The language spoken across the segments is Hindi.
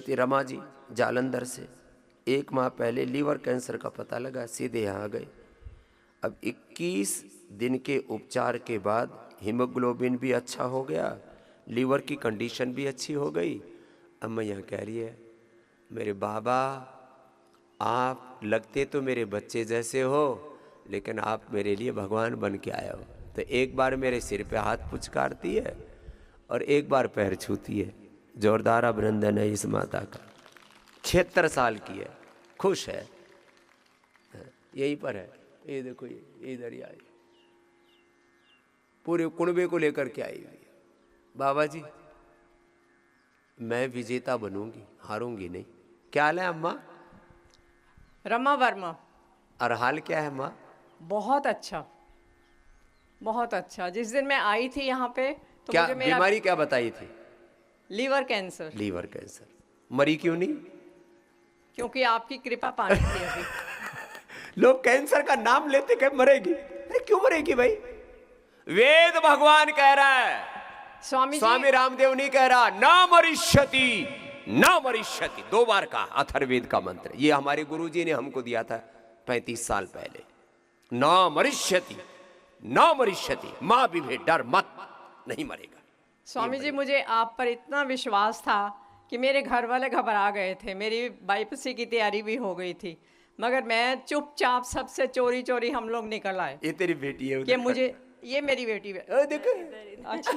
थी रमा जी जालंधर से। 1 माह पहले लीवर कैंसर का पता लगा, सीधे यहाँ आ गए। अब 21 दिन के उपचार के बाद हीमोग्लोबिन भी अच्छा हो गया, लीवर की कंडीशन भी अच्छी हो गई। अम्मा यहाँ कह रही है, मेरे बाबा आप लगते तो मेरे बच्चे जैसे हो, लेकिन आप मेरे लिए भगवान बन के आए हो। तो एक बार मेरे सिर पे हाथ पुचकारती है और एक बार पैर छूती है। जोरदार अभिनंदन है इस माता का। 76 साल की है, खुश है, यहीं पर है। ये देखो, ये इधर ही आई, पूरे कुनबे को लेकर के आई हुई है। बाबा जी मैं विजेता बनूंगी, हारूंगी नहीं। क्या हाल है अम्मा? रमा वर्मा। और हाल क्या है माँ? बहुत अच्छा, बहुत अच्छा। जिस दिन मैं आई थी यहाँ पे तो क्या मुझे मेरा बीमारी क्या बताई थी? Liver cancer. Liver cancer. मरी क्यों नहीं? क्योंकि आपकी कृपा पानी थी अभी। लोग कैंसर का नाम लेते क्या मरेगी? अरे क्यों मरेगी भाई? वेद भगवान कह रहा है, स्वामी रामदेव नहीं कह रहा। ना मरिष्यति, ना मरिष्यति, 2 बार कहा अथर्ववेद का मंत्र। ये हमारे गुरुजी ने हमको दिया था 35 साल पहले। ना मरिष्यति, ना मरिष्यति, मां विभे, डर मत, नहीं मरेगा। स्वामी जी मुझे आप पर इतना विश्वास था कि मेरे घर वाले घबरा गए थे। मेरी बाईपीसी की तैयारी भी हो गई थी, मगर मैं चुपचाप सबसे चोरी चोरी हम लोग निकल आए। ये तेरी बेटी है कि मुझे, ये मेरी बेटी है। देखो, अच्छा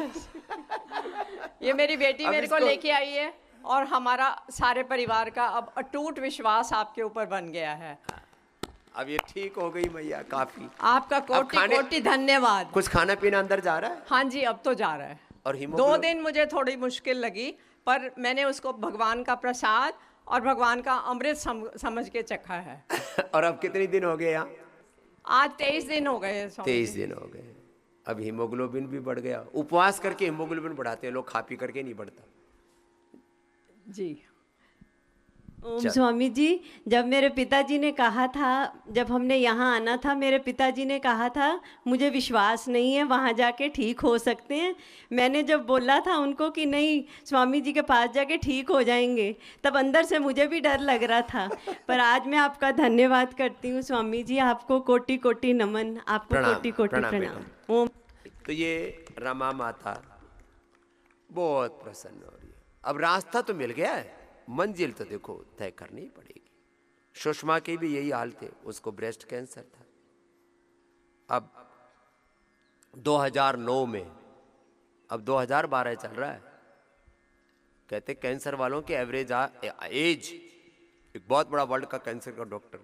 ये मेरी बेटी मेरे को लेके आई है और हमारा सारे परिवार का अब अटूट विश्वास आपके ऊपर बन गया है। अब ये ठीक हो गई मैया, काफी। आपका कोटि कोटि धन्यवाद। कुछ खाना पीना अंदर जा रहा है? हाँ जी, अब तो जा रहा है। और 2 दिन मुझे थोड़ी मुश्किल लगी, पर मैंने उसको भगवान का प्रसाद और भगवान का अमृत समझ के चखा है। और अब कितने दिन हो गए यहाँ? आज 23 दिन हो गए। 23 दिन हो गए। अब हीमोग्लोबिन भी बढ़ गया। उपवास करके हीमोग्लोबिन बढ़ाते हैं लोग, खा पी करके नहीं बढ़ता जी। ओम स्वामी जी, जब मेरे पिताजी ने कहा था, जब हमने यहाँ आना था, मेरे पिताजी ने कहा था मुझे विश्वास नहीं है वहाँ जाके ठीक हो सकते हैं। मैंने जब बोला था उनको कि नहीं स्वामी जी के पास जाके ठीक हो जाएंगे, तब अंदर से मुझे भी डर लग रहा था। पर आज मैं आपका धन्यवाद करती हूँ स्वामी जी, आपको कोटि कोटि नमन, आपको कोटि कोटि प्रणाम। ओम। तो ये रमा माता बहुत प्रसन्न हो रही है। अब रास्ता तो मिल गया है, मंजिल तो देखो तय करनी ही पड़ेगी। सुषमा के भी यही हाल थे, उसको ब्रेस्ट कैंसर था। अब 2009 में, अब 2012 चल रहा है। कहते कैंसर वालों के एवरेज एज, एक बहुत बड़ा वर्ल्ड का कैंसर का डॉक्टर,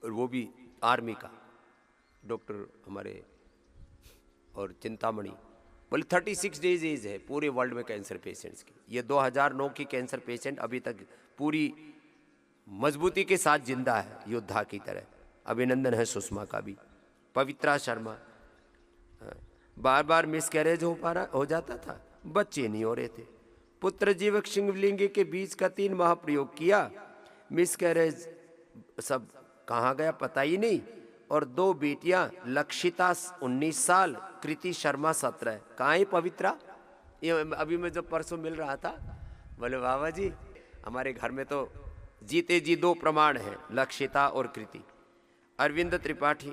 और वो भी आर्मी का डॉक्टर हमारे, और चिंतामणि बोले 36 डेज एज है पूरे वर्ल्ड में कैंसर पेशेंट्स की। ये 2009 की कैंसर पेशेंट अभी तक पूरी मजबूती के साथ जिंदा है, योद्धा की तरह। अभिनंदन है सुषमा का भी। पवित्रा शर्मा, बार बार मिसकैरेज हो जाता था, बच्चे नहीं हो रहे थे। पुत्र जीवक शिवलिंग के बीच का 3 माह प्रयोग किया, मिसकैरेज सब कहाँ गया पता ही नहीं। और 2 बेटियां, लक्षिता 19 साल, कृति शर्मा 17। कहाँ है पवित्रा? ये अभी मैं जब परसों मिल रहा था, बोले बाबा जी हमारे घर में तो जीते जी 2 प्रमाण हैं, लक्षिता और कृति। अरविंद त्रिपाठी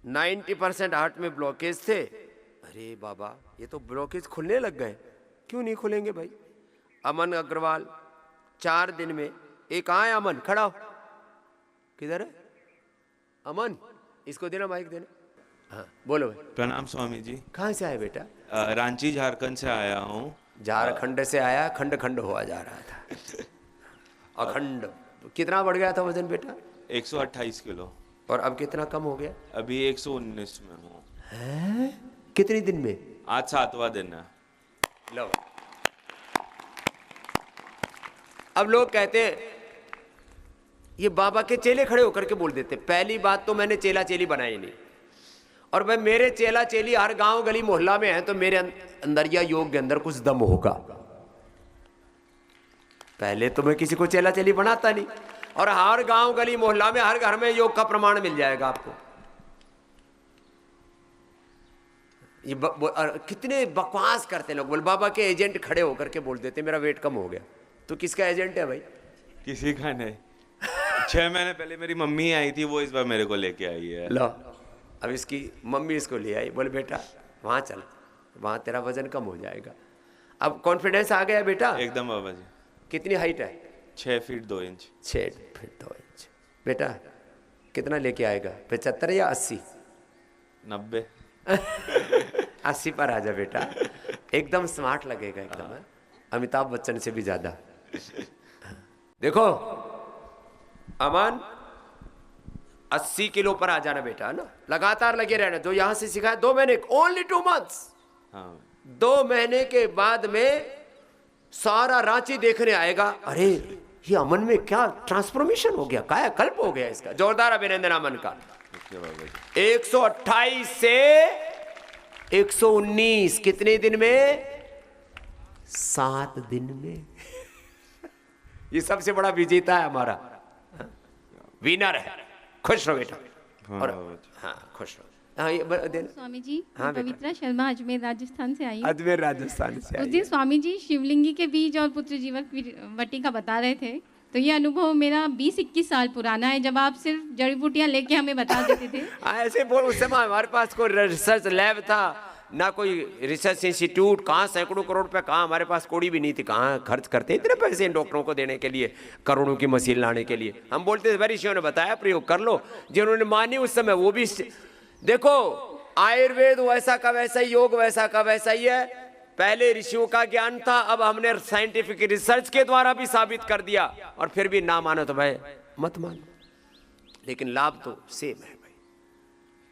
90% हार्ट में ब्लॉकेज थे। अरे बाबा ये तो ब्लॉकेज खुलने लग गए, क्यों नहीं खुलेंगे भाई? अमन अग्रवाल 4 दिन में। एक कहाँ है अमन? खड़ा हो, किधर है अमन? इसको देना, माइक देना। हाँ बोलो भाई। प्रणाम स्वामी जी। कहाँ से आए बेटा? रांची झारखंड से आया हूँ। झारखंड से आया, खंड खंड हुआ जा रहा था। अखंड। कितना बढ़ गया था वजन बेटा? 128 किलो। और अब कितना कम हो गया? अभी 119 में हूँ। कितने दिन में? आज 7वां दिन है। लो, अब लोग कहते हैं, ये बाबा के चेले खड़े होकर के बोल देते, पहली बात तो मैंने चेला चेली बनाई नहीं, और भाई मेरे चेला चेली हर गांव गली मोहल्ला में है, तो मेरे अंदर या योग के अंदर कुछ दम होगा। पहले तो मैं किसी को चेला चेली बनाता नहीं, और हर गांव गली मोहल्ला में हर घर में योग का प्रमाण मिल जाएगा आपको। और कितने बकवास करते लोग। बोल बाबा के एजेंट खड़े होकर के बोल देते मेरा वेट कम हो गया। तो किसका एजेंट है भाई? किसी का नहीं। 6 महीने पहले मेरी मम्मी आई थी, वो इस बार मेरे को लेके आई है। लो, अब इसकी मम्मी इसको ले आई, बोले बेटा वहाँ चल, वहाँ तेरा वजन कम हो जाएगा। अब कॉन्फिडेंस आ गया बेटा? एकदम बाबा जी। कितनी हाइट है? 6 फीट 2 इंच। 6 feet 2 inch. बेटा कितना लेके आएगा? 75 या 80? 90। 80 पर आ जा बेटा, एकदम स्मार्ट लगेगा एकदम। अमिताभ बच्चन से भी ज्यादा। देखो अमन, 80 किलो पर आ जाना बेटा, है ना? लगातार लगे रहना। जो यहां से सिखाया 2 महीने, ओनली 2 मंथ्स। हाँ 2 महीने के बाद में सारा रांची देखने आएगा, अरे ये अमन में क्या ट्रांसफॉर्मेशन हो गया, कायाकल्प हो गया इसका। जोरदार अभिनंदन अमन का। ठीक है बाबा जी। 128 से 119 कितने दिन में? 7 दिन में। ये सबसे बड़ा विजेता है हमारा, विनर है। खुश रहो बेटा। हाँ और बाबा जी। हाँ खुश रहो। हाँ ये देना। स्वामी जी, हाँ मैं बेटा। पवित्रा शर्मा अजमेर राजस्थान से आई हूँ। अजमेर राजस्थान से उस आई दिन है। स्वामी जी शिवलिंगी के बीज और पुत्र जीवक वटी का बता रहे थे, तो ये अनुभव मेरा 20-21 साल पुराना है, जब आप सिर्फ जड़ी बूटियां लेके हमें बता देते थे। ऐसे बोल, उस समय हमारे पास कोई रिसर्च लैब था ना, कोई रिसर्च इंस्टीट्यूट, कहाँ सैकड़ों करोड़ रुपए, कहाँ हमारे पास कोड़ी भी नहीं थी, कहाँ खर्च करते इतने पैसे इन डॉक्टरों को देने के लिए, करोड़ों की मशीन लाने के लिए। हम बोलते थे भाई ऋषियों ने बताया प्रयोग कर लो। जिन्होंने मानी उस समय वो भी। देखो आयुर्वेद वैसा का वैसा ही, योग वैसा का वैसा ही है। पहले ऋषियों का ज्ञान था, अब हमने साइंटिफिक रिसर्च के द्वारा भी साबित कर दिया। और फिर भी ना मानो तो भाई मत मानो, लेकिन लाभ तो सेम है भाई।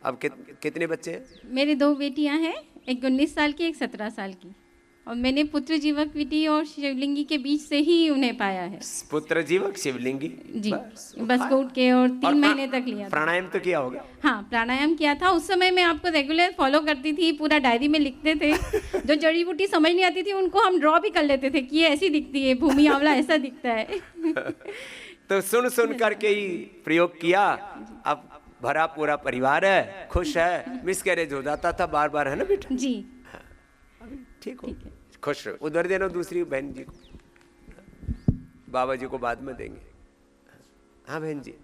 अब कितने बच्चे हैं? मेरे 2 बेटियां हैं, एक 19 साल की, एक 17 साल की, और मैंने पुत्र जीवक विधि और शिवलिंगी के बीच से ही उन्हें पाया है। पुत्र जीवक शिवलिंगी जी, बस उठ के, और 3 महीने तक लिया था। प्राणायाम तो किया होगा? हाँ, प्राणायाम किया था। उस समय मैं आपको रेगुलर फॉलो करती थी, पूरा डायरी में लिखते थे। जो जड़ी बूटी समझ नहीं आती थी उनको हम ड्रॉ भी कर लेते थे कि ये ऐसी दिखती है, भूमि आंवला ऐसा दिखता है। तो सुन करके ही प्रयोग किया। अब भरा पूरा परिवार है, खुश है। मिसकैरेज हो जाता था बार बार, है ना बेटा? जी ठीक हो, ठीक है। खुश रहो। उधर देना दूसरी बहन जी को, बाबा जी को बाद में देंगे। हाँ बहन जी।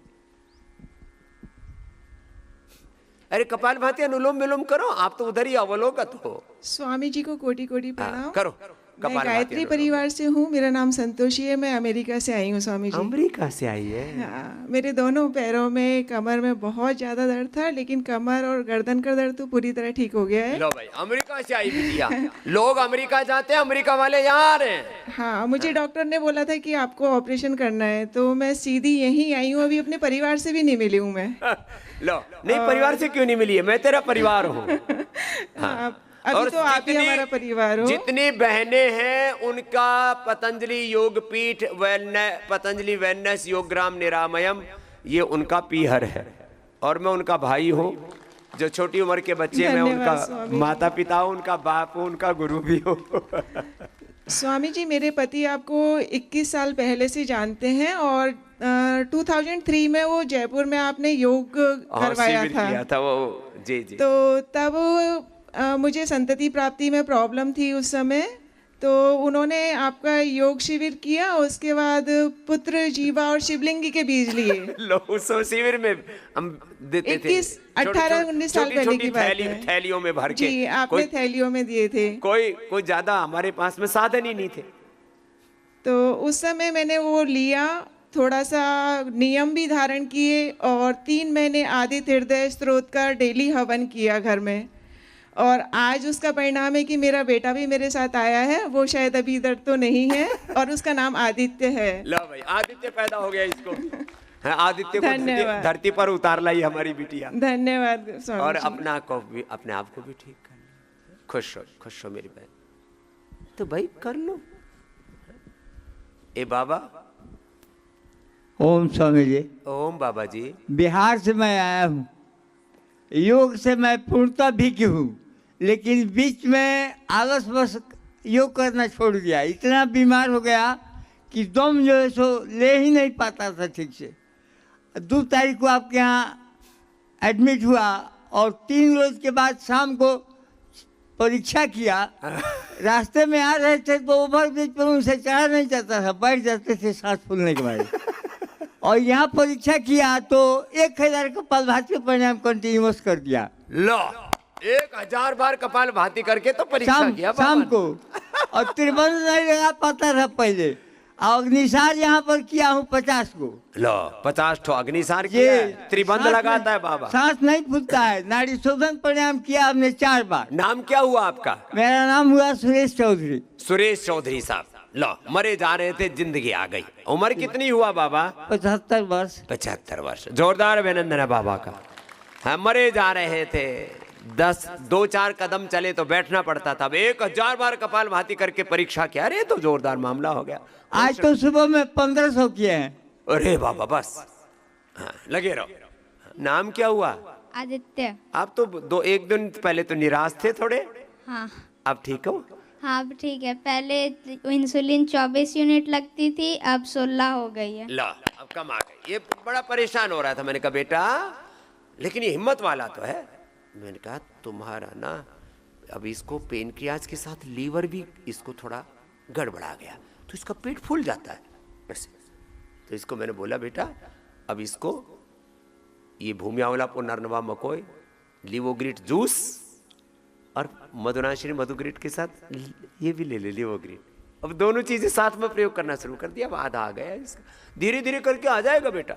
अरे कपाल भाती अनुलोम विलोम करो, आप तो उधर ही अवलोकत हो। स्वामी जी को कोटि कोटि प्रणाम। करो मैं गायत्री परिवार से हूँ, मेरा नाम संतोषी है, मैं अमेरिका से आई हूँ स्वामी जी। अमेरिका से आई है? हाँ, मेरे दोनों पैरों में, कमर में बहुत ज़्यादा दर्द था, लेकिन कमर और गर्दन का दर्द तो पूरी तरह ठीक हो गया है। लो भाई, अमेरिका से आई बिटिया। लोग अमेरिका जाते हैं, अमेरिका वाले यहाँ आ रहे हैं। हाँ, मुझे डॉक्टर ने बोला था कि आपको ऑपरेशन करना है, तो मैं सीधी यहीं आई हूँ। अभी अपने परिवार से भी नहीं मिली हूँ मैं। लो, नहीं परिवार से क्यों नहीं मिली है? मैं तेरा परिवार हूँ। हाँ, अभी तो आप ही हमारा परिवार हो। जितनी बहनें हैं उनका पतंजलि योगपीठ पतंजलि वेलनेस योगग्राम निरामयम, ये उनका पीहर है। और मैं उनका भाई हूँ। जो छोटी उम्र के बच्चे, मैं उनका माता पिता हूँ, उनका बाप हूँ, उनका गुरु भी हूँ। स्वामी जी, मेरे पति आपको 21 साल पहले से जानते हैं, और 2003 में वो जयपुर में आपने योग करवाया था वो। जी जी। तो तब मुझे संतति प्राप्ति में प्रॉब्लम थी उस समय, तो उन्होंने आपका योग शिविर किया। उसके बाद पुत्र जीवा और शिवलिंगी के बीज लिए। लो, उस शिविर में हम देते थे। 18-19 साल पहले की बात है। थैलियों में भर के। जी, आपने थैलियों में दिए थे। कोई ज्यादा हमारे पास में साधन ही नहीं थे। तो उस समय मैंने वो लिया, थोड़ा सा नियम भी धारण किए, और 3 महीने आदित्य हृदय स्त्रोत का डेली हवन किया घर में। और आज उसका परिणाम है कि मेरा बेटा भी मेरे साथ आया है। वो शायद अभी इधर तो नहीं है, और उसका नाम आदित्य है। लो भाई, आदित्य पैदा हो गया इसको। आदित्य को धरती पर उतार लाई हमारी बिटिया। धन्यवाद स्वामी और जी। अपने आप को भी ठीक कर। खुश हो मेरी बहन। तो भाई कर लो। ए बाबा। ओम स्वामी जी। ओम बाबा जी। बिहार से मैं आया हूँ। योग से मैं पूर्णतः भिज्ञ हूँ, लेकिन बीच में आलसवश योग करना छोड़ दिया। इतना बीमार हो गया कि दम जो है सो ले ही नहीं पाता था ठीक से। 2 तारीख को आपके यहाँ एडमिट हुआ, और 3 रोज के बाद शाम को परीक्षा किया। रास्ते में आ रहे थे तो ओवर ब्रिज पर उनसे चढ़ा नहीं जाता था, बैठ जाते थे सांस फूलने के बाद। और यहाँ परीक्षा किया तो 1000 कपालभाति प्राणायाम कंटिन्यूअस कर दिया। लो 1000 बार कपाल भाती करके तो परीक्षा किया शाम बाबा। को। और त्रिबंध नहीं लगा पाता था पहले, और अग्निसार यहाँ पर किया हूँ 50 को। लो 50 ठो अग्निसार ये किया, त्रिबंध सांस लगाता नहीं- है बाबा। सांस नहीं फूलता है। नाड़ी शोधन प्राणायाम किया हमने 4 बार। नाम क्या हुआ आपका? मेरा नाम हुआ सुरेश चौधरी। सुरेश चौधरी साहब। लो मरे जा रहे थे, जिंदगी आ गई। उम्र कितनी हुआ बाबा? 75 वर्ष। 75 वर्ष। जोरदार अभिनंदन है बाबा का। हम मरे जा रहे थे, 2-4 कदम चले तो बैठना पड़ता था। अब 1000 बार कपाल भाती करके परीक्षा किया। अरे तो जोरदार मामला हो गया। आज तो सुबह में 1500 किए हैं। अरे बाबा बस, हाँ, लगे रहो। नाम क्या हुआ? आदित्य। आप तो एक दिन पहले तो निराश थे थोड़े, हाँ अब ठीक हो? हाँ अब ठीक है। पहले इंसुलिन 24 यूनिट लगती थी, अब 16 हो गई है। ला अब कम आ गई। ये बड़ा परेशान हो रहा था। मैंने कहा बेटा, लेकिन ये हिम्मत वाला तो है। मैंने कहा तुम्हारा ना अब इसको पेनक्रियाज के साथ लीवर भी इसको थोड़ा गड़बड़ा गया, तो इसका पेट फूल जाता है ऐसे। तो इसको मैंने बोला बेटा अब इसको ये भूमि आंवला पुनर्नवा मकोई, लिवोग्रिट जूस और मधुनाशिनी मधुग्रिट के साथ ये भी ले ले लिवोग्रिट। अब दोनों चीजें साथ में प्रयोग करना शुरू कर दिया। अब आधा आ गया इसका, धीरे धीरे करके आ जाएगा बेटा।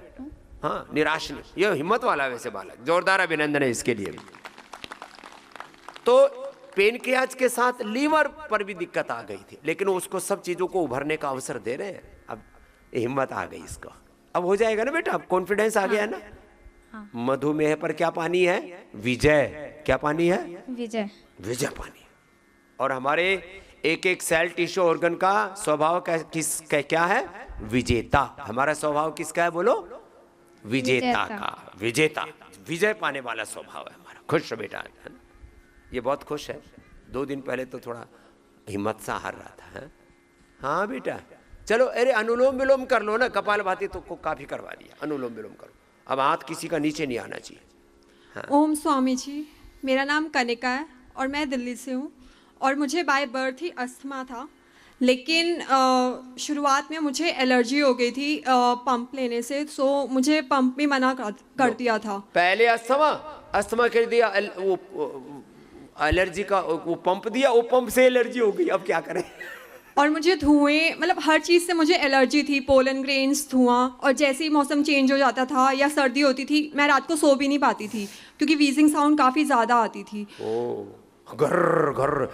हाँ निराश नहीं, ये हिम्मत वाला वैसे बालक। जोरदार अभिनंदन है इसके लिए भी। तो पेनक्रियाज के साथ लीवर पर भी दिक्कत आ गई थी, लेकिन उसको सब चीजों को उभरने का अवसर दे रहे हैं। अब हिम्मत आ गई इसको, अब हो जाएगा ना बेटा। अब कॉन्फिडेंस आ गया ना। मधुमेह पर क्या पानी है? विजय। क्या पानी है? विजय। विजय पानी। और हमारे एक एक सेल टिश्यू ऑर्गन का स्वभाव क्या है? विजेता। हमारा स्वभाव किसका है बोलो? विजेता का। विजेता, विजय पाने वाला स्वभाव है हमारा। खुश बेटा है ना? ये बहुत खुश है। 2 दिन पहले तो थोड़ा हिम्मत सा हार रहा था। है? हाँ बेटा चलो, अरे अनुलोम विलोम कर लो ना। कपाल भाती तो को काफी करवा लिया, अनुलोम विलोम करो। अब हाथ किसी का नीचे नहीं आना चाहिए। हाँ। ओम स्वामी जी, मेरा नाम कनिका है और मैं दिल्ली से हूँ। और मुझे बाय बर्थ ही अस्थमा था, लेकिन शुरुआत में मुझे एलर्जी हो गई थी पंप लेने से। सो मुझे पंप भी मना कर दिया था। पहले अस्थमा कर दिया, वो एलर्जी का वो पंप दिया, वो पंप से एलर्जी हो गई। अब क्या करें? और मुझे धुएं, मतलब हर चीज़ से मुझे एलर्जी थी। पोलन ग्रेन्स, धुआं, और जैसे ही मौसम चेंज हो जाता था या सर्दी होती थी, मैं रात को सो भी नहीं पाती थी क्योंकि वीजिंग साउंड काफ़ी ज़्यादा आती थी। घर घर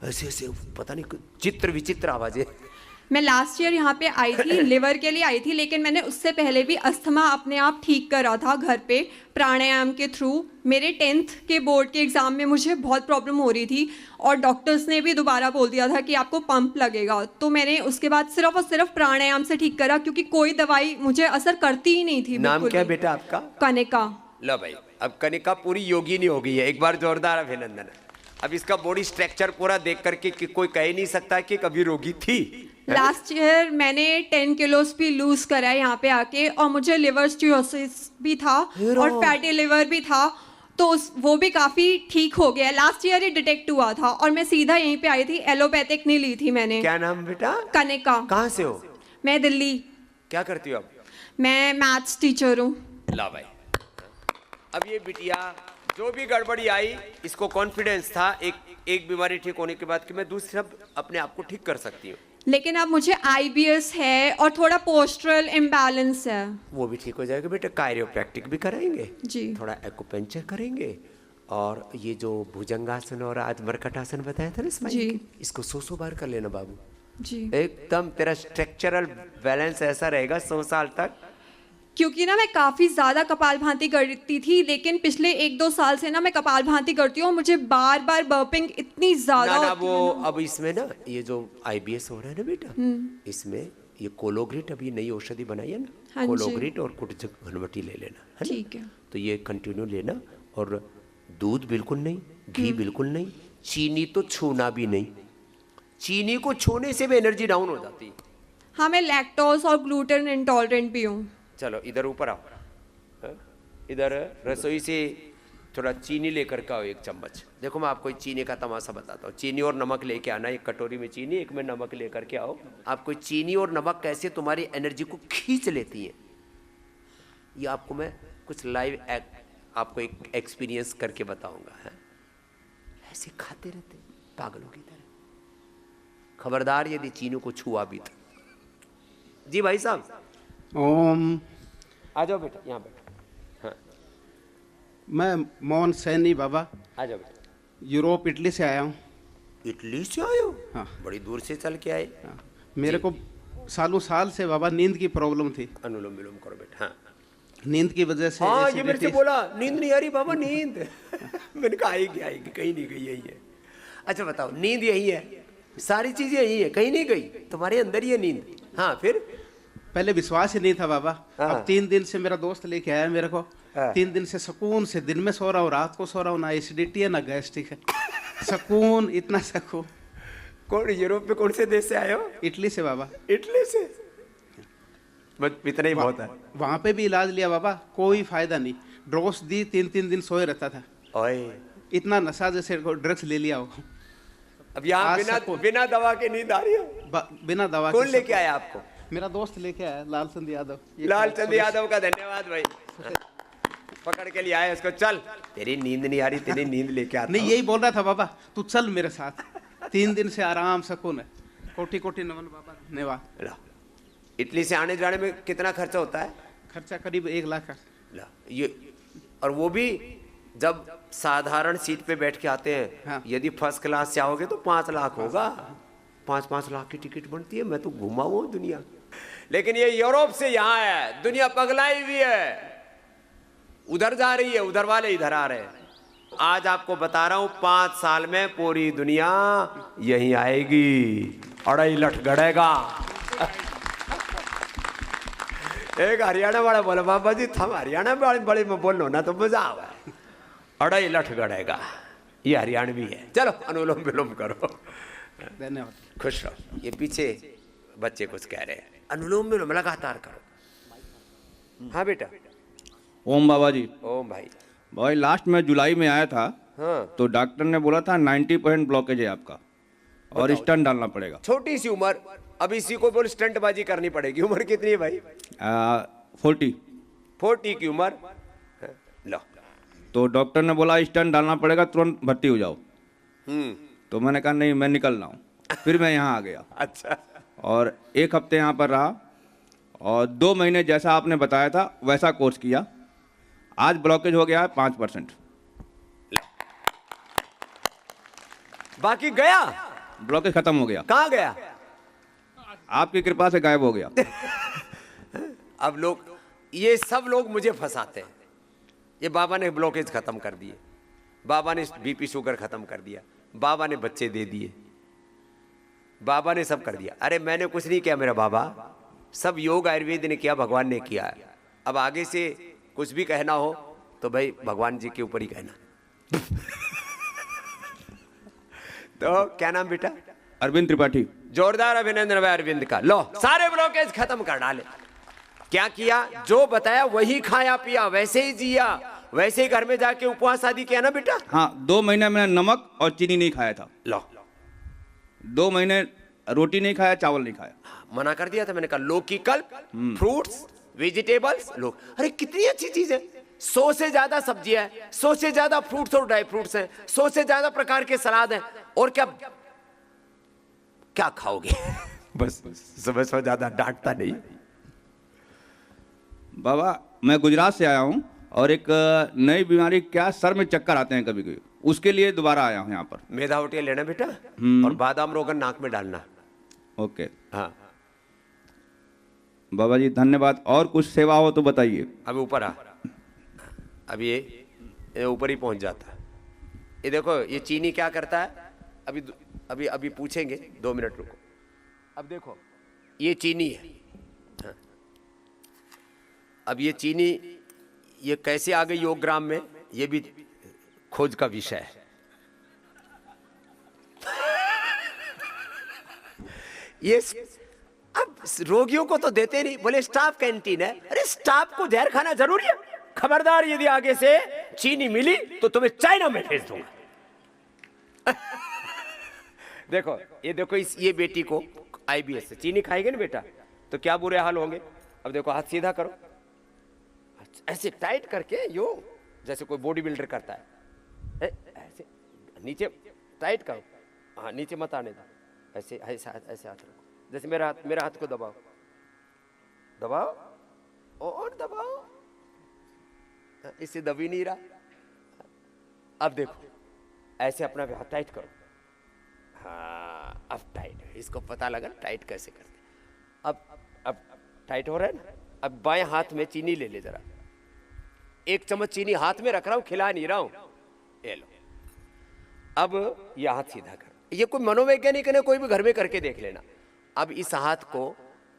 ऐसे ऐसे पता नहीं चित्र विचित्र आवाजें। मैं लास्ट ईयर यहाँ पे आई थी, लिवर के लिए आई थी, लेकिन मैंने उससे पहले भी अस्थमा अपने आप ठीक करा था घर पे प्राणायाम के थ्रू। मेरे 10th के बोर्ड के एग्ज़ाम में मुझे बहुत प्रॉब्लम हो रही थी और डॉक्टर्स ने भी दोबारा बोल दिया था कि आपको पंप लगेगा। तो मैंने उसके बाद सिर्फ और सिर्फ प्राणायाम से ठीक करा, क्योंकि कोई दवाई मुझे असर करती ही नहीं थी। नाम क्या है बेटा आपका? कनिका। लो भाई, अब कनिका पूरी योगिनी हो गई है। एक बार जोरदार अभिनंदन है। अब इसका बॉडी स्ट्रक्चर पूरा देख करके कि कोई कह ही नहीं सकता कि कभी रोगी थी। लास्ट ईयर मैंने 10 किलोस भी लूज करा है यहाँ पे आके, और मुझे लिवर स्टिरोसिस भी था और फैटी लिवर भी था, तो वो भी काफ़ी ठीक हो गया। लास्ट ईयर ही डिटेक्ट हुआ था और मैं सीधा यहीं पे आई थी। एलोपैथिक नहीं ली थी मैंने। क्या नाम बेटा? कनिका। कहाँ से हो? मैं दिल्ली। क्या करती हो अब? मैं मैथ्स टीचर हूँ। ला भाई, अब ये बिटिया जो भी गड़बड़ी आई, इसको कॉन्फिडेंस था एक बीमारी ठीक होने के बाद कि मैं दूसरी सब अपने आप को ठीक कर सकती हूँ। लेकिन अब मुझे IBS है और थोड़ा पोस्टरल इम्बैलेंस है। वो भी ठीक हो जाएगा बेटा। कायरोप्रैक्टिक भी कराएंगे जी। थोड़ा एक्यूपेंचर करेंगे, और ये जो भुजंगासन और आज मरकटासन बताया था ना स्माइल की, इसको 100 बार कर लेना बाबू जी। एकदम तेरा स्ट्रक्चरल बैलेंस ऐसा रहेगा 100 साल तक। क्योंकि ना मैं काफ़ी ज़्यादा कपालभाति करती थी, लेकिन पिछले 1-2 साल से ना मैं कपालभाति करती हूँ और मुझे बार बार बर्पिंग इतनी ज़्यादा ना होती वो है ना। अब इसमें ना ये जो IBS हो रहा है ना बेटा, इसमें ये कोलोग्रिट अभी नई औषधि बनाई है ना, हाँ जी। कोलोग्रिट और कुछ घनवटी ले लेना है ना? ठीक है। तो ये कंटिन्यू लेना, और दूध बिल्कुल नहीं, घी बिल्कुल नहीं, चीनी तो छूना भी नहीं। चीनी को छूने से भी एनर्जी डाउन हो जाती है। हाँ, मैं लैक्टोज और ग्लूटेन इंटॉलरेंट भी हूँ। चलो इधर ऊपर आओ। हाँ? इधर रसोई से थोड़ा चीनी लेकर के आओ 1 चम्मच। देखो मैं आपको चीनी का तमाशा बताता हूँ। चीनी और नमक लेके आना, एक कटोरी में चीनी, एक में नमक लेकर के आओ। आपको चीनी और नमक कैसे तुम्हारी एनर्जी को खींच लेती है, ये आपको मैं कुछ लाइव आपको एक एक्सपीरियंस करके बताऊंगा। है ऐसे खाते रहते पागलों की तरह, खबरदार यदि चीनी को छुआ भी तो। जी भाई साहब। ओम। आ जाओ बेटा, यहाँ बैठो। हाँ मैं मोहन सैनी बाबा, आ जाओ बेटा। यूरोप इटली से आया हूँ। इटली से आए हो? हाँ। बड़ी दूर से चल के आए। हाँ। मेरे को सालों साल से बाबा नींद की प्रॉब्लम थी। अनुलोम विलोम करो बेटा। हाँ नींद की वजह से हाँ, ये मेरे से acidity- बोला नींद नहीं आ रही बाबा, नींद। मैंने कहा आएगी आएगी, कहीं नहीं गई, यही है। अच्छा बताओ, नींद यही है, सारी चीजें यही है, कहीं नहीं गई, तुम्हारे अंदर ही है नींद। हाँ फिर? पहले विश्वास ही नहीं था बाबा। हाँ। अब 3 दिन से मेरा दोस्त लेके आया मेरे को। हाँ। 3 दिन से सुकून से दिन में सो रहा हूँ, रात को सो रहा हूँ, ना एसिडिटी है ना गैस्ट्रिक है। सुकून, इतना सुकून। कौन, यूरोप में कौन से देश से आए हो? इटली से बाबा। इटली से? बस इतना ही बहुत है। वहाँ पे भी इलाज लिया बाबा, कोई फायदा नहीं। ड्रोस दी, 3 दिन सोए रहता था। ओए इतना नशा जैसे ड्रग्स ले लिया हो। अब यहाँ आज बिना सबको- बिना दवा के नींद आ रही है? बिना दवा कौन के लेके सब- आया आपको? मेरा दोस्त लेके आया, लाल चंद यादव। ये लालचंद सुरेश- यादव का धन्यवाद भाई। पकड़ के लिए आया इसको। चल, तेरी नींद नहीं आ रही, तेरी नींद लेके आता नहीं, हूँ। यही बोल रहा था बाबा, तू चल मेरे साथ। 3 दिन से आराम सुकून है। कोटि कोटि नमन बाबा, धन्यवाद। ला, इटली से आने जाने में कितना खर्चा होता है? खर्चा करीब 1 लाख का। ला, ये और वो भी जब साधारण सीट पे बैठ के आते हैं। हाँ। यदि फर्स्ट क्लास से आओगे तो 5 लाख होगा। 5-5 लाख की टिकट बनती है। मैं तो घुमा हुआ दुनिया, लेकिन ये यूरोप से यहाँ है। दुनिया पगलाई हुई है, उधर जा रही है, उधर वाले इधर आ रहे हैं। आज आपको बता रहा हूं, 5 साल में पूरी दुनिया यहीं आएगी। 2.5 लाख गड़ेगा। एक हरियाणा वाला बोला, बाबा जी थम हरियाणा वाले बड़े में बोल लो ना तो मजा आवा। 2.5 लाख गड़ेगा, ये हरियाणवी है। चलो अनुलोम विलोम करो। धन्यवाद। खुश रहो। ये पीछे बच्चे कुछ कह रहे हैं। अनुलोम विलोम लगातार करो। हाँ बेटा। ओम बाबा जी। ओम भाई। भाई लास्ट में जुलाई में आया था। हाँ। तो डॉक्टर ने बोला था 90% ब्लॉकेज है आपका और स्टंट डालना पड़ेगा। छोटी सी उम्र, अब इसी को बोल स्टंटबाजी करनी पड़ेगी। उम्र कितनी है भाई? 40 की उम्र। लो। तो डॉक्टर ने बोला स्टंट डालना पड़ेगा, तुरंत भर्ती हो जाओ। तो मैंने कहा नहीं, मैं निकल रहा हूँ। फिर मैं यहाँ आ गया। अच्छा। और 1 हफ्ते यहाँ पर रहा और 2 महीने जैसा आपने बताया था वैसा कोर्स किया। आज ब्लॉकेज हो गया है 5%। बाकी गया, ब्लॉकेज खत्म हो गया। कहाँ गया? आपकी कृपा से गायब हो गया। अब लोग, ये सब लोग मुझे फंसाते हैं। ये बाबा ने ब्लॉकेज खत्म कर दिए, बाबा ने बीपी शुगर खत्म कर दिया, बाबा ने बच्चे दे दिए, बाबा ने सब कर दिया। अरे मैंने कुछ नहीं किया मेरा बाबा, सब योग आयुर्वेद ने किया, भगवान ने किया। अब आगे से कुछ भी कहना हो तो भाई भगवान जी के ऊपर ही कहना। तो क्या नाम बेटा? अरविंद त्रिपाठी। जोरदार अभिनंदन भाई अरविंद का। लो, सारे ब्लॉकेज खत्म कर डाले। क्या किया? जो बताया वही खाया पिया, वैसे ही जिया, वैसे ही घर में जाके उपवास आदि किया ना बेटा? हाँ, 2 महीने मैंने नमक और चीनी नहीं खाया था। लो, 2 महीने रोटी नहीं खाया, चावल नहीं खाया। मना कर दिया था मैंने कहा लौकी, कल्प, फ्रूट्स, वेजिटेबल्स। लोग, अरे कितनी अच्छी चीज है। 100 से ज्यादा सब्जियां हैं, 100 से ज्यादा फ्रूट्स और ड्राई फ्रूट्स हैं, 100 से ज्यादा प्रकार के सलाद हैं। और क्या क्या खाओगे? बस सुबह सुबह ज्यादा डांटता नहीं। बाबा मैं गुजरात से आया हूँ और एक नई बीमारी, क्या सर में चक्कर आते हैं कभी कभी, उसके लिए दोबारा आया हूँ यहाँ पर। मैदा होटिया लेना बेटा और बादाम रोगन नाक में डालना। ओके। हाँ बाबा जी धन्यवाद। और कुछ सेवा हो तो बताइए। अभी ऊपर आ, अभी ये ऊपर ही पहुंच जाता है। ये देखो, ये चीनी क्या करता है, अभी अभी अभी पूछेंगे, 2 मिनट रुको। अब देखो, ये चीनी है। हाँ। अब ये चीनी, ये कैसे आ गई योग ग्राम में, ये भी खोज का विषय है। ये अब रोगियों को तो देते नहीं, बोले स्टाफ कैंटीन है। अरे स्टाफ को जहर खाना जरूरी है? खबरदार, यदि आगे से चीनी मिली तो तुम्हें चाइना में भेज दूंगा। देखो ये देखो, ये बेटी को IBS से चीनी खाएगी ना बेटा तो क्या बुरे हाल होंगे। अब देखो हाथ सीधा करो, ऐसे टाइट करके, यो जैसे कोई बॉडी बिल्डर करता है, ऐसे नीचे टाइट करो, हाँ नीचे मत आने दो, ऐसे ऐसे ऐसे हाथ रखो, जैसे मेरा हाथ को दबाओ, दबाओ और दबाओ, इससे दब ही नहीं रहा। अब देखो ऐसे अपना हाथ टाइट करो, हाँ अब टाइट है, इसको पता लगा टाइट कैसे करते। अब टाइट हो रहा है ना। अब बाएं हाथ में चीनी ले ले जरा, 1 चम्मच चीनी हाथ में रख रहा हूं, खिला नहीं रहा हूं, ये लो। अब यह हाथ सीधा कर, ये कोई मनोवैज्ञानिक ने कोई भी घर में करके देख लेना। अब इस हाथ को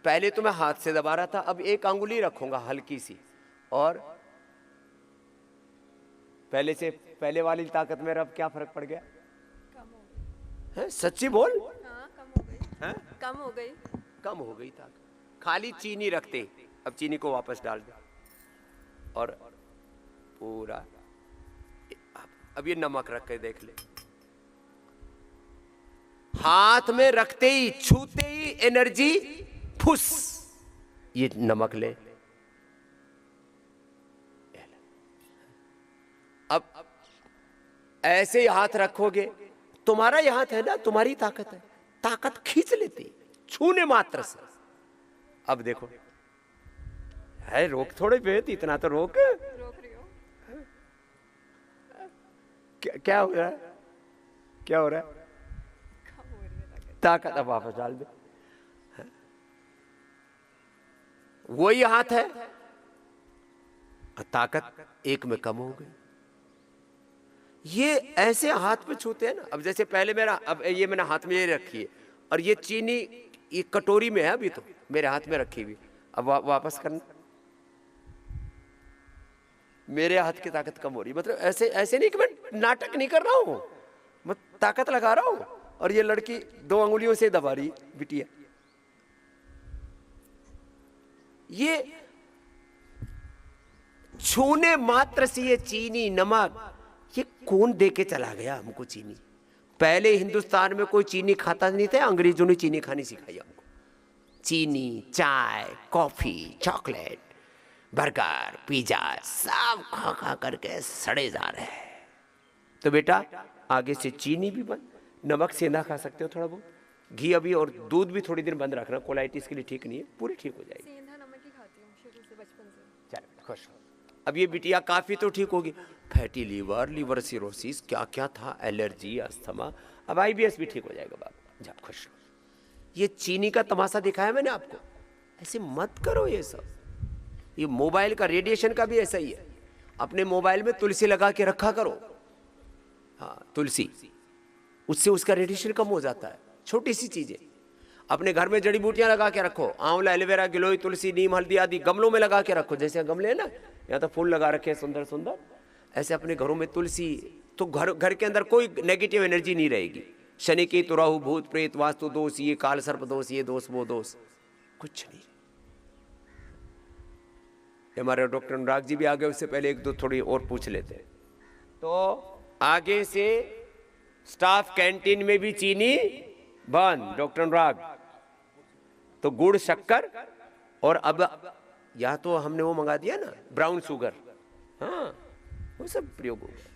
पहले तो मैं हाथ से दबा रहा था, अब 1 अंगुली रखूंगा हल्की सी, और पहले वाली ताकत में अब क्या फर्क पड़ गया? है सच्ची बोल। हाँ, कम हो गई। कम हो गई, कम हो गई ताकत। खाली चीनी रखते, अब चीनी को वापस डाल दे, और पूरा अब ये नमक रख के देख ले, हाथ में रखते ही छूते ही एनर्जी फुस, ये नमक ले। अब ऐसे ही हाथ रखोगे, तुम्हारा ये हाथ है ना, तुम्हारी ताकत है, ताकत खींच लेती छूने मात्र से। अब देखो है, रोक थोड़े बेत, इतना तो रोक रही हो। क्या हो रहा है, क्या हो रहा है? ताकत अब वापस डाल दे, वही हाथ है, ताकत 1 में कम हो गई। ये ऐसे हाथ पे छूते हैं ना। अब जैसे पहले मेरा, अब ये मैंने हाथ में ये रखी है, और ये चीनी ये कटोरी में है, अभी तो मेरे हाथ में रखी हुई, अब वापस करना, मेरे हाथ की ताकत कम हो रही। मतलब ऐसे नहीं कि मैं नाटक नहीं कर रहा हूं, मैं ताकत लगा रहा हूं, और ये लड़की 2 अंगुलियों से दबा रही बिटिया। ये छूने मात्र से ये चीनी नमक, ये कौन दे के चला गया हमको चीनी? पहले हिंदुस्तान में कोई चीनी खाता नहीं था, अंग्रेजों ने चीनी खानी सिखाई हमको। चीनी, चाय, कॉफी, चॉकलेट, बर्गर, पिज्जा, सब खा खा करके सड़े जा रहे हैं। तो बेटा आगे से चीनी भी बंद, नमक सेंधा खा सकते हो थोड़ा बहुत, घी अभी, और दूध भी थोड़ी देर बंद रखना, कोलाइटिस के लिए ठीक नहीं है, पूरी ठीक हो जाएगी। सेंधा नमक ही खाती हूँ शुरू से, बचपन से। चलो खुश हो। अब ये बिटिया काफी तो ठीक होगी, फैटी लीवर, लिवर सिरोसिस, क्या क्या था, एलर्जी, अस्थमा, अब IBS भी ठीक हो जाएगा बाबा, जा खुश हो। ये चीनी का तमाशा दिखाया मैंने आपको, ऐसे मत करो ये सब। ये मोबाइल का रेडिएशन का भी ऐसा ही है, अपने मोबाइल में तुलसी लगा के रखा करो, हाँ तुलसी, उससे उसका रेडिएशन कम हो जाता है। छोटी सी चीजें, अपने घर में जड़ी बूटियां लगा के रखो, आंवला, एलोवेरा, गिलोय, तुलसी, नीम, हल्दी आदि गमलों में लगा के रखो। जैसे गमले है ना, यहाँ तो फूल लगा रखे हैं सुंदर सुंदर, ऐसे अपने घरों में तुलसी, तो घर के अंदर कोई नेगेटिव एनर्जी नहीं रहेगी। शनि की तो राहु, भूत प्रेत, वास्तु दोष, ये काल सर्प दोष, ये दोष वो दोष, कुछ नहीं। हमारे डॉक्टर अनुराग जी भी आ गए, उससे पहले 1-2 थोड़ी और पूछ लेते हैं। तो आगे से स्टाफ कैंटीन में भी चीनी बंद, डॉक्टर अनुराग, तो गुड़, शक्कर, और अब या तो हमने वो मंगा दिया ना ब्राउन शुगर, हाँ वो सब प्रयोग हो गया।